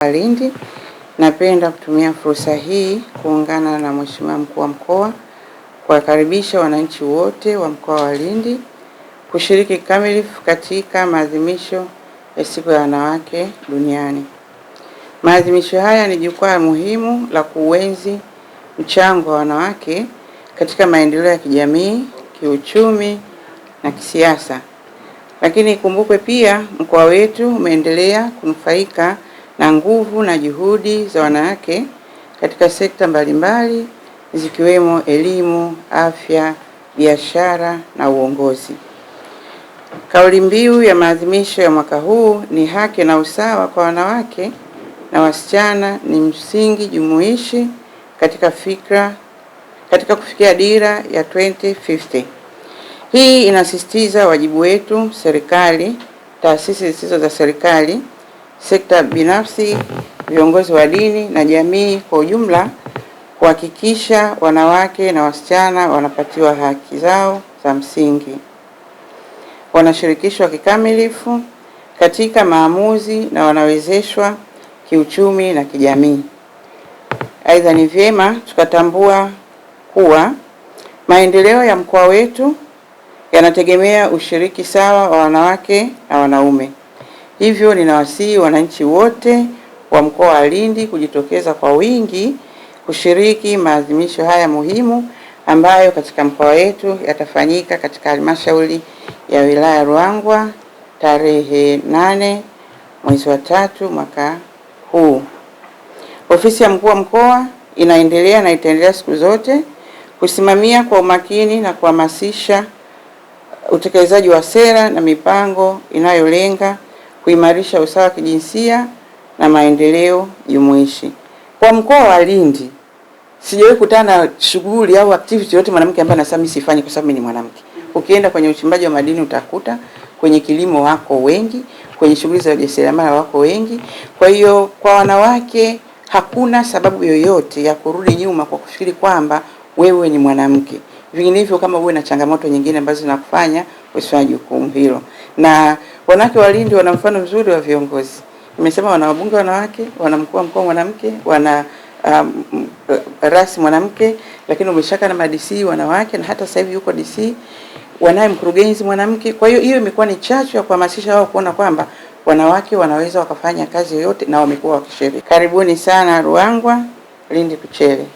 Lindi. Napenda kutumia fursa hii kuungana na Mheshimiwa Mkuu wa Mkoa kuwakaribisha wananchi wote wa mkoa wa Lindi kushiriki kikamilifu katika maadhimisho ya Siku ya Wanawake Duniani. Maadhimisho haya ni jukwaa muhimu la kuenzi mchango wa wanawake katika maendeleo ya kijamii, kiuchumi na kisiasa. Lakini ikumbukwe pia mkoa wetu umeendelea kunufaika na nguvu na juhudi za wanawake katika sekta mbalimbali zikiwemo elimu, afya, biashara na uongozi. Kauli mbiu ya maadhimisho ya mwaka huu ni haki na usawa kwa wanawake na wasichana ni msingi jumuishi katika kufikia dira ya 2050. Hii inasisitiza wajibu wetu serikali, taasisi zisizo za serikali, sekta binafsi, viongozi wa dini na jamii kwa ujumla kuhakikisha wanawake na wasichana wanapatiwa haki zao za msingi, wanashirikishwa kikamilifu katika maamuzi na wanawezeshwa kiuchumi na kijamii. Aidha, ni vyema tukatambua kuwa maendeleo ya mkoa wetu yanategemea ushiriki sawa wa wanawake na wanaume. Hivyo ninawasihi wananchi wote wa mkoa wa Lindi kujitokeza kwa wingi kushiriki maadhimisho haya muhimu ambayo katika mkoa wetu yatafanyika katika halmashauri ya wilaya Ruangwa tarehe 8 mwezi wa 3 mwaka huu. Ofisi ya mkuu wa mkoa inaendelea na itaendelea siku zote kusimamia kwa umakini na kuhamasisha utekelezaji wa sera na mipango inayolenga kuimarisha usawa wa kijinsia na maendeleo jumuishi. Kwa mkoa wa Lindi, sijawahi kutana na shughuli au activity yote mwanamke ambaye anasema mimi sifanyi kwa sababu mimi ni mwanamke. Ukienda kwenye uchimbaji wa madini utakuta, kwenye kilimo wako wengi, kwenye shughuli za ujasiriamali wako wengi. Kwa hiyo kwa wanawake hakuna sababu yoyote ya kurudi nyuma kwa kufikiri kwamba wewe ni mwanamke. Vinginevyo kama uwe na changamoto nyingine ambazo zinakufanya usifanye jukumu hilo. Na wanawake wa Lindi wana mfano mzuri wa viongozi. Nimesema wana wabunge wanawake, wana mkuu wa mkoa mwanamke, wana rais mwanamke, lakini umeshaka na DC wanawake na hata sasa hivi yuko DC wanaye mkurugenzi mwanamke. Kwa hiyo imekuwa ni chachu ya kuhamasisha wao kuona kwamba wanawake wanaweza wakafanya kazi yoyote na wamekuwa wakishiriki. Karibuni sana Ruangwa, Lindi Kuchele.